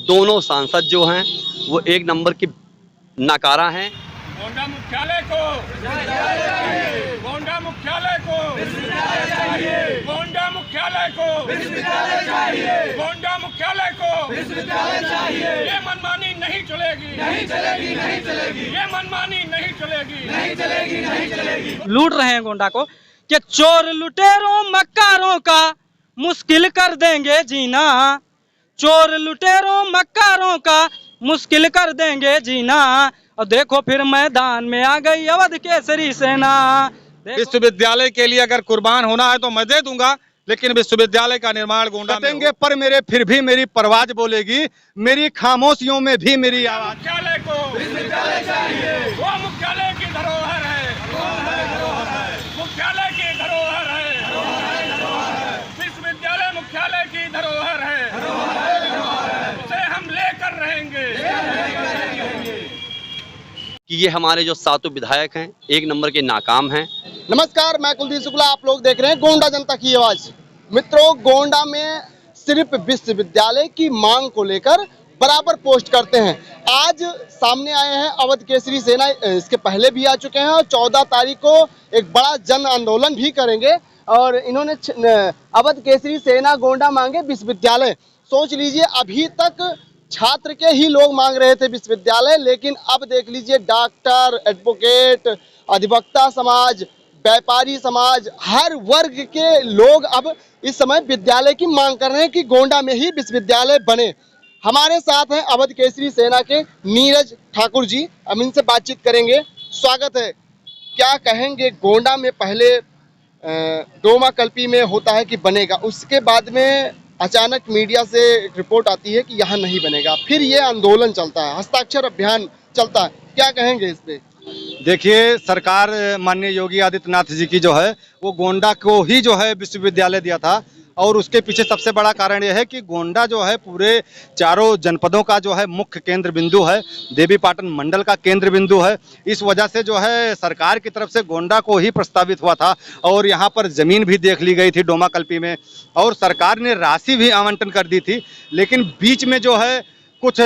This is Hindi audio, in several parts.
दोनों सांसद जो हैं वो एक नंबर की नाकारा हैं। गोंडा मुख्यालय को गोंडा मुख्यालय को गोंडा मुख्यालय को गोंडा मुख्यालय को ये मनमानी नहीं चलेगी ये मनमानी नहीं चलेगी। लूट रहे हैं गोंडा को कि चोर लुटेरों मक्कारों का मुश्किल कर देंगे जीना, चोर लुटेरों मक्कारों का मुश्किल कर देंगे जीना। और देखो फिर मैदान में आ गई अवध केसरी सेना। विश्वविद्यालय के लिए अगर कुर्बान होना है तो मैं दे दूंगा, लेकिन विश्वविद्यालय का निर्माण गोंडा में करेंगे पर मेरे फिर भी मेरी परवाज बोलेगी, मेरी खामोशियों में भी मेरी आवाज। मुख्यालय को विश्वविद्यालय चाहिए, वो मुख्यालय की धरोहर है, मुख्यालय की धरोहर है, विश्वविद्यालय मुख्यालय की धरोहर है, उसे हम लेकर रहेंगे कि ये हमारे जो सातों विधायक हैं एक नंबर के नाकाम हैं। नमस्कार, मैं कुलदीप शुक्ला, आप लोग देख रहे हैं गोंडा जनता की आवाज। मित्रों, गोंडा में सिर्फ विश्वविद्यालय की मांग को लेकर बराबर पोस्ट करते हैं। आज सामने आए हैं अवध केसरी सेना, इसके पहले भी आ चुके हैं और 14 तारीख को एक बड़ा जन आंदोलन भी करेंगे। और इन्होंने अवध केसरी सेना गोंडा मांगे विश्वविद्यालय। सोच लीजिए, अभी तक छात्र के ही लोग मांग रहे थे विश्वविद्यालय, लेकिन अब देख लीजिए डॉक्टर, एडवोकेट, अधिवक्ता समाज, व्यापारी समाज, हर वर्ग के लोग अब इस समय विद्यालय की मांग कर रहे हैं कि गोंडा में ही विश्वविद्यालय बने। हमारे साथ हैं अवध केसरी सेना के नीरज ठाकुर जी, हम इनसे बातचीत करेंगे। स्वागत है। क्या कहेंगे, गोंडा में पहले डोमा कल्पी में होता है कि बनेगा, उसके बाद में अचानक मीडिया से एक रिपोर्ट आती है कि यहाँ नहीं बनेगा, फिर ये आंदोलन चलता है, हस्ताक्षर अभियान चलता है, क्या कहेंगे इस पे? देखिए, सरकार माननीय योगी आदित्यनाथ जी की जो है वो गोंडा को ही जो है विश्वविद्यालय दिया था, और उसके पीछे सबसे बड़ा कारण यह है कि गोंडा जो है पूरे चारों जनपदों का जो है मुख्य केंद्र बिंदु है, देवीपाटन मंडल का केंद्र बिंदु है। इस वजह से जो है सरकार की तरफ से गोंडा को ही प्रस्तावित हुआ था, और यहाँ पर ज़मीन भी देख ली गई थी डोमा कल्पी में, और सरकार ने राशि भी आवंटन कर दी थी। लेकिन बीच में जो है कुछ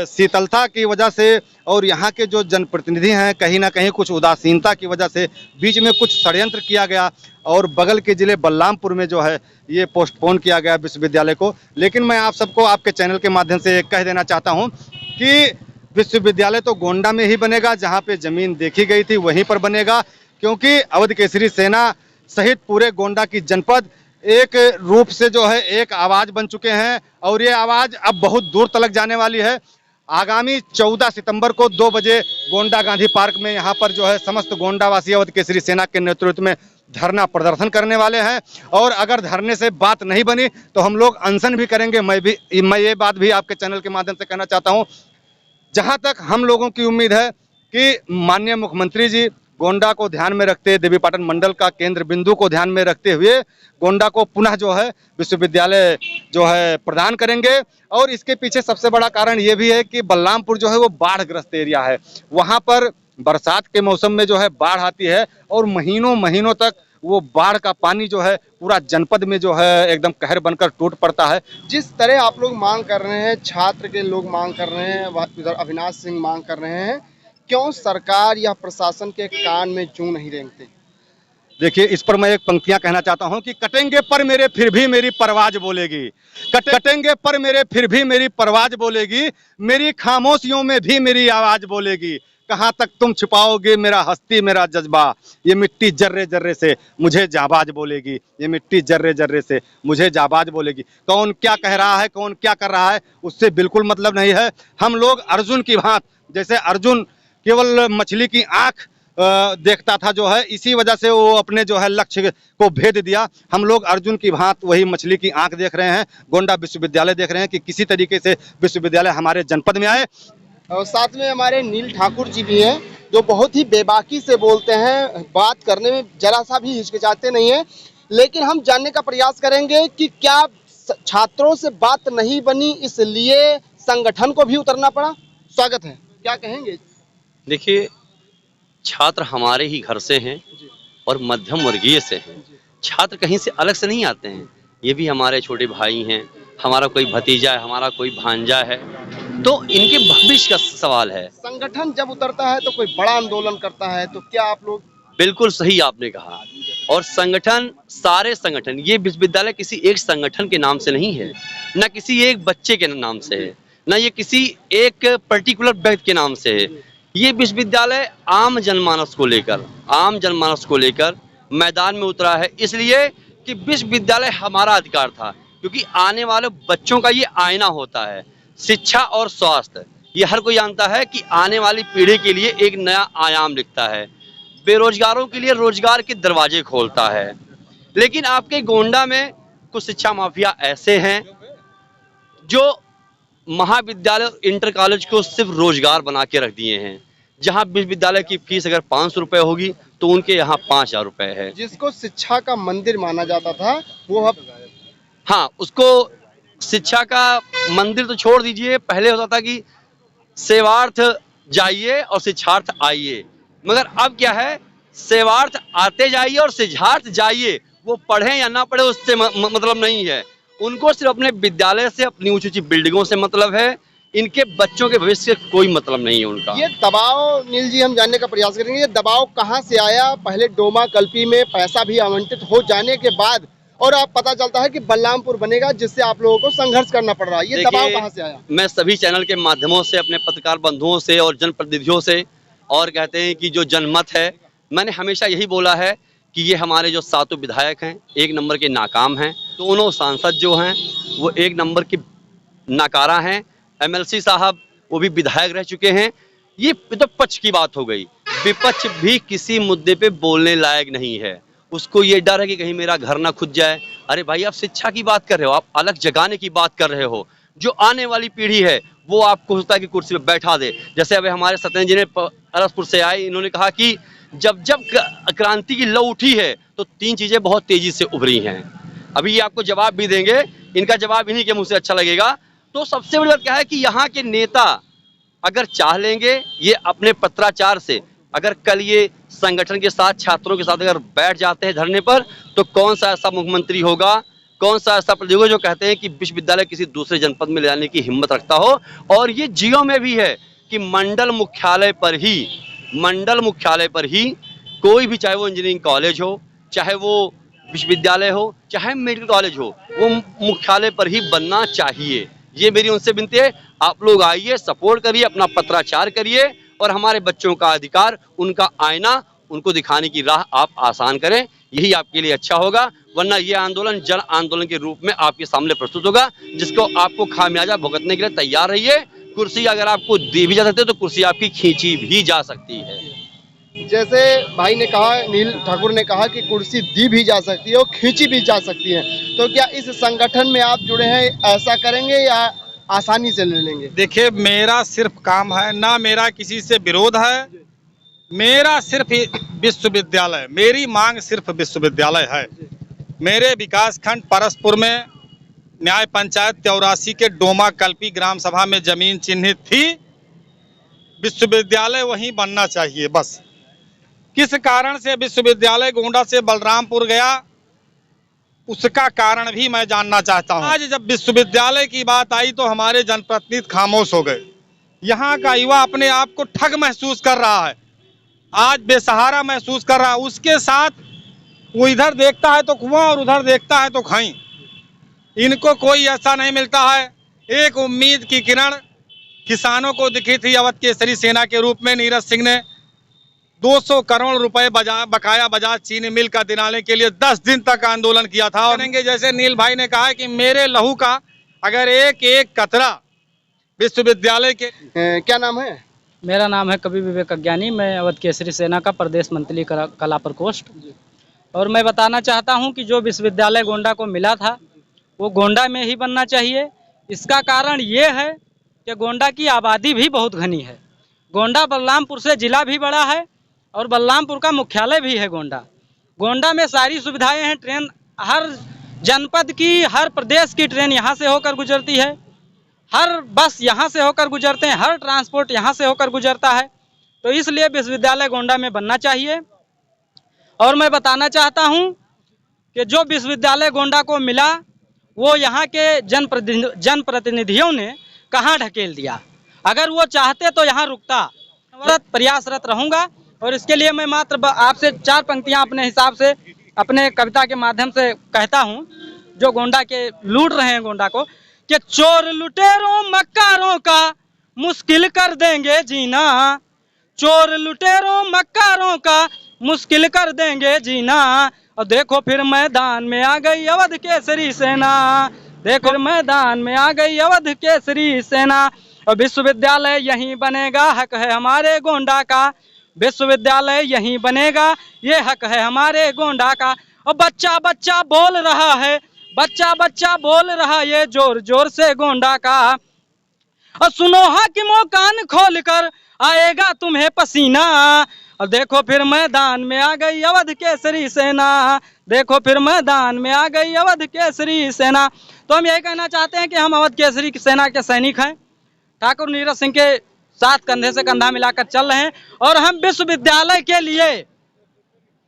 शीतलता की वजह से और यहाँ के जो जनप्रतिनिधि हैं कहीं ना कहीं कुछ उदासीनता की वजह से बीच में कुछ षड्यंत्र किया गया, और बगल के ज़िले बलरामपुर में जो है ये पोस्टपोन किया गया विश्वविद्यालय को। लेकिन मैं आप सबको आपके चैनल के माध्यम से कह देना चाहता हूँ कि विश्वविद्यालय तो गोंडा में ही बनेगा, जहाँ पे ज़मीन देखी गई थी वहीं पर बनेगा, क्योंकि अवध केसरी सेना सहित पूरे गोंडा की जनपद एक रूप से जो है एक आवाज़ बन चुके हैं, और ये आवाज़ अब बहुत दूर तक जाने वाली है। आगामी 14 सितंबर को 2 बजे गोंडा गांधी पार्क में यहाँ पर जो है समस्त गोंडावासी अवध केसरी सेना के नेतृत्व में धरना प्रदर्शन करने वाले हैं, और अगर धरने से बात नहीं बनी तो हम लोग अनशन भी करेंगे। मैं ये बात भी आपके चैनल के माध्यम से कहना चाहता हूँ, जहाँ तक हम लोगों की उम्मीद है कि माननीय मुख्यमंत्री जी गोंडा को ध्यान में रखते, देवीपाटन मंडल का केंद्र बिंदु को ध्यान में रखते हुए गोंडा को पुनः जो है विश्वविद्यालय जो है प्रदान करेंगे। और इसके पीछे सबसे बड़ा कारण ये भी है कि बलरामपुर जो है वो बाढ़ग्रस्त एरिया है, वहाँ पर बरसात के मौसम में जो है बाढ़ आती है, और महीनों महीनों तक वो बाढ़ का पानी जो है पूरा जनपद में जो है एकदम कहर बनकर टूट पड़ता है। जिस तरह आप लोग मांग कर रहे हैं, छात्र के लोग मांग कर रहे हैं, उधर अविनाश सिंह मांग कर रहे हैं, क्यों सरकार या प्रशासन के कान में जूं नहीं रेंगते? देखिए, इस पर मैं एक पंक्तियां कहना चाहता हूं कि कटेंगे पर मेरे फिर भी मेरी परवाज बोलेगी, कटेंगे पर मेरे फिर भी मेरी परवाज बोलेगी, मेरी खामोशियों में भी मेरी आवाज बोलेगी, कहाँ तक तुम छुपाओगे मेरा हस्ती मेरा जज्बा, ये मिट्टी जर्रे जर्रे से मुझे जाबाज बोलेगी, ये मिट्टी जर्रे जर्रे से मुझे जाबाज बोलेगी। कौन क्या कह रहा है, कौन क्या कर रहा है, उससे बिल्कुल मतलब नहीं है। हम लोग अर्जुन की भांत, जैसे अर्जुन केवल मछली की आंख देखता था जो है, इसी वजह से वो अपने जो है लक्ष्य को भेद दिया। हम लोग अर्जुन की भांत वही मछली की आंख देख रहे हैं, गोंडा विश्वविद्यालय देख रहे हैं कि किसी तरीके से विश्वविद्यालय हमारे जनपद में आए। और साथ में हमारे नील ठाकुर जी भी हैं, जो बहुत ही बेबाकी से बोलते हैं, बात करने में जरा सा भी हिचकिचाते नहीं है। लेकिन हम जानने का प्रयास करेंगे कि क्या छात्रों से बात नहीं बनी, इसलिए संगठन को भी उतरना पड़ा? स्वागत है, क्या कहेंगे? देखिए, छात्र हमारे ही घर से हैं और मध्यम वर्गीय से हैं। छात्र कहीं से अलग से नहीं आते हैं, ये भी हमारे छोटे भाई हैं, हमारा कोई भतीजा है, हमारा कोई भांजा है, तो इनके भविष्य का सवाल है। संगठन जब उतरता है तो कोई बड़ा आंदोलन करता है, तो क्या आप लोग? बिल्कुल सही आपने कहा। और संगठन, सारे संगठन, ये विश्वविद्यालय किसी एक संगठन के नाम से नहीं है, न किसी एक बच्चे के नाम से है, न ये किसी एक पर्टिकुलर व्यक्ति के नाम से है। ये विश्वविद्यालय आम जनमानस को लेकर मैदान में उतरा है, इसलिए कि विश्वविद्यालय हमारा अधिकार था, क्योंकि आने वाले बच्चों का ये आईना होता है। शिक्षा और स्वास्थ्य, ये हर कोई जानता है कि आने वाली पीढ़ी के लिए एक नया आयाम लिखता है, बेरोजगारों के लिए रोजगार के दरवाजे खोलता है। लेकिन आपके गोंडा में कुछ शिक्षा माफिया ऐसे हैं जो महाविद्यालय और इंटर कॉलेज को सिर्फ रोजगार बना के रख दिए हैं। जहां विश्वविद्यालय की फीस अगर 500 रुपए होगी तो उनके यहाँ 5000 रुपए है। जिसको शिक्षा का मंदिर माना जाता था वो अब, हाँ, उसको शिक्षा का मंदिर तो छोड़ दीजिए, पहले होता था कि सेवार्थ जाइए और शिक्षार्थ आइए, मगर अब क्या है, सेवार्थ आते जाइए और शिक्षार्थ जाइए। वो पढ़े या ना पढ़े उससे मतलब नहीं है, उनको सिर्फ अपने विद्यालय से, अपनी ऊंची ऊंची बिल्डिंगों से मतलब है, इनके बच्चों के भविष्य से कोई मतलब नहीं है उनका। ये दबाव नील जी हम जानने का प्रयास करेंगे, ये दबाव कहाँ से आया? पहले डोमा कल्पी में पैसा भी आवंटित हो जाने के बाद और अब पता चलता है कि बलरामपुर बनेगा, जिससे आप लोगों को संघर्ष करना पड़ रहा है। ये दबाव कहाँ से आया? मैं सभी चैनल के माध्यमों से, अपने पत्रकार बंधुओं से और जनप्रतिनिधियों से, और कहते हैं कि जो जनमत है, मैंने हमेशा यही बोला है कि ये हमारे जो 7 विधायक हैं 1 नंबर के नाकाम हैं, दोनों सांसद जो हैं वो 1 नंबर के नाकारा हैं। MLC साहब वो भी विधायक रह चुके हैं। ये तो पक्ष की बात हो गई, विपक्ष भी किसी मुद्दे पे बोलने लायक नहीं है। उसको ये डर है कि कहीं मेरा घर ना खुद जाए। अरे भाई, आप शिक्षा की बात कर रहे हो, आप अलग जगाने की बात कर रहे हो। जो आने वाली पीढ़ी है वो आपको सोचता है कि कुर्सी पे बैठा दे। जैसे अभी हमारे सत्येंद्र जी ने अरसपुर से आए, इन्होंने कहा कि जब क्रांति की लौ उठी है तो 3 चीजें बहुत तेजी से उभरी हैं। अभी ये आपको जवाब भी देंगे, इनका जवाब इन्हीं के मुंह से अच्छा लगेगा। तो सबसे बड़ी बात क्या है कि यहाँ के नेता अगर चाह लेंगे, ये अपने पत्राचार से, अगर कल ये संगठन के साथ, छात्रों के साथ अगर बैठ जाते हैं धरने पर, तो कौन सा ऐसा मुख्यमंत्री होगा, कौन सा ऐसा प्रतिनिधि होगा जो कहते हैं कि विश्वविद्यालय किसी दूसरे जनपद में ले जाने की हिम्मत रखता हो। और ये जियो में भी है कि मंडल मुख्यालय पर ही कोई भी, चाहे वो इंजीनियरिंग कॉलेज हो, चाहे वो विश्वविद्यालय हो, चाहे मेडिकल कॉलेज हो, वो मुख्यालय पर ही बनना चाहिए। ये मेरी उनसे विनती है, आप लोग आइए, सपोर्ट करिए, अपना पत्राचार करिए और हमारे बच्चों का अधिकार, उनका आईना, उनको दिखाने की राह आप आसान करें। यही आपके लिए अच्छा होगा, वरना ये आंदोलन जन आंदोलन के रूप में आपके सामने प्रस्तुत होगा, जिसको आपको खामियाजा भुगतने के लिए तैयार रहिए। कुर्सी अगर आपको दी भी जा सकती है तो कुर्सी आपकी खींची भी जा सकती है। जैसे भाई ने कहा, नील ठाकुर ने कहा कि कुर्सी दी भी जा सकती है और खींची भी जा सकती है, तो क्या इस संगठन में आप जुड़े हैं, ऐसा करेंगे या आसानी से ले लेंगे? देखिए, मेरा सिर्फ काम है, ना मेरा किसी से विरोध है, मेरा सिर्फ विश्वविद्यालय, मेरी मांग सिर्फ विश्वविद्यालय है। मेरे विकास खंड परसपुर में न्याय पंचायत 83 के डोमा कल्पी ग्राम सभा में जमीन चिन्हित थी, विश्वविद्यालय वहीं बनना चाहिए। बस किस कारण से विश्वविद्यालय गोंडा से बलरामपुर गया, उसका कारण भी मैं जानना चाहता हूं। आज जब विश्वविद्यालय की बात आई तो हमारे जनप्रतिनिधि खामोश हो गए। यहाँ का युवा अपने आप को ठग महसूस कर रहा है, आज बेसहारा महसूस कर रहा है। उसके साथ वो इधर देखता है तो कुआं और उधर देखता है तो खाई। इनको कोई ऐसा नहीं मिलता है। एक उम्मीद की किरण किसानों को दिखी थी अवध केसरी सेना के रूप में। नीरज सिंह ने 200 करोड़ रुपए बकाया बजाज चीनी मिल का दिलाने के लिए 10 दिन तक आंदोलन किया था। और जैसे नील भाई ने कहा कि मेरे लहू का अगर एक एक कतरा विश्वविद्यालय के। क्या नाम है? मेरा नाम है कवि विवेक अज्ञानी, मैं अवध केसरी सेना का प्रदेश मंत्री कला प्रकोष्ठ। और मैं बताना चाहता हूं कि जो विश्वविद्यालय गोंडा को मिला था वो गोंडा में ही बनना चाहिए। इसका कारण ये है कि गोंडा की आबादी भी बहुत घनी है। गोंडा बलरामपुर से जिला भी बड़ा है और बलरामपुर का मुख्यालय भी है गोंडा। गोंडा में सारी सुविधाएं हैं, ट्रेन हर जनपद की, हर प्रदेश की ट्रेन यहाँ से होकर गुजरती है, हर बस यहाँ से होकर गुजरते हैं, हर ट्रांसपोर्ट यहाँ से होकर गुजरता है। तो इसलिए विश्वविद्यालय गोंडा में बनना चाहिए। और मैं बताना चाहता हूँ कि जो विश्वविद्यालय गोंडा को मिला वो यहाँ के जनप्रतिनिधियों ने कहाँ ढकेल दिया। अगर वो चाहते तो यहाँ रुकता। प्रयासरत रहूंगा और इसके लिए मैं मात्र आपसे 4 पंक्तियां अपने हिसाब से अपने कविता के माध्यम से कहता हूं, जो गोंडा के लूट रहे हैं गोंडा को, कि चोर लुटेरों मक्कारों का मुश्किल कर देंगे जीना, चोर लुटेरों मक्कारों का मुश्किल कर देंगे जीना। और देखो फिर मैदान में आ गई अवध केसरी सेना, देखो फिर मैदान में आ गई अवध केसरी सेना। और विश्वविद्यालय यहीं बनेगा, हक है हमारे गोंडा का, विश्वविद्यालय यहीं बनेगा, ये हक है हमारे गोंडा का। और बच्चा बच्चा बोल रहा है, बच्चा बच्चा बोल रहा ये जोर जोर से गोंडा का। और सुनो हाकिमों कान खोल कर आएगा तुम्हें पसीना। और देखो फिर मैदान में आ गई अवध केसरी सेना, देखो फिर मैदान में आ गई अवध केसरी सेना। तो हम यही कहना चाहते हैं कि हम अवध केसरी सेना के सैनिक हैं, ठाकुर नीरज सिंह के साथ कंधे से कंधा मिलाकर चल रहे हैं और हम विश्वविद्यालय के लिए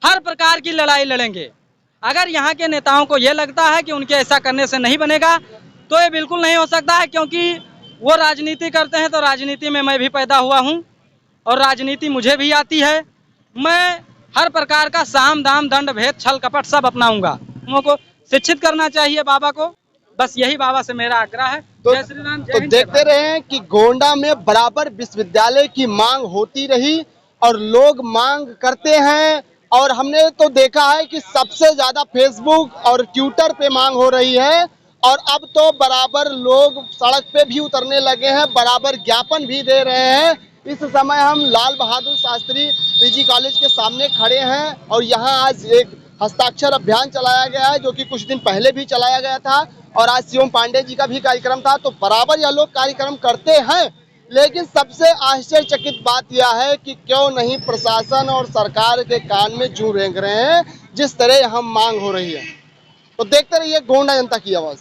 हर प्रकार की लड़ाई लड़ेंगे। अगर यहाँ के नेताओं को ये लगता है कि उनके ऐसा करने से नहीं बनेगा, तो ये बिल्कुल नहीं हो सकता है, क्योंकि वो राजनीति करते हैं। तो राजनीति में मैं भी पैदा हुआ हूँ और राजनीति मुझे भी आती है। मैं हर प्रकार का साम दाम दंड भेद छल कपट सब अपनाऊंगा। लोगों को शिक्षित करना चाहिए बाबा को, बस यही बाबा से मेरा आग्रह है। जय श्री राम, जय तो हिंद, जय देखते रहे कि गोंडा में बराबर विश्वविद्यालय की मांग होती रही और लोग मांग करते हैं। और हमने तो देखा है कि सबसे ज्यादा फेसबुक और ट्विटर पे मांग हो रही है और अब तो बराबर लोग सड़क पे भी उतरने लगे हैं, बराबर ज्ञापन भी दे रहे हैं। इस समय हम लाल बहादुर शास्त्री पीजी कॉलेज के सामने खड़े हैं और यहाँ आज एक हस्ताक्षर अभियान चलाया गया है, जो कि कुछ दिन पहले भी चलाया गया था और आज सीएम पांडे जी का भी कार्यक्रम था। तो बराबर यह लोग कार्यक्रम करते हैं, लेकिन सबसे आश्चर्यचकित बात यह है कि क्यों नहीं प्रशासन और सरकार के कान में जूं रेंग रहे हैं जिस तरह यहाँ मांग हो रही है। तो देखते रहिए गोंडा जनता की आवाज।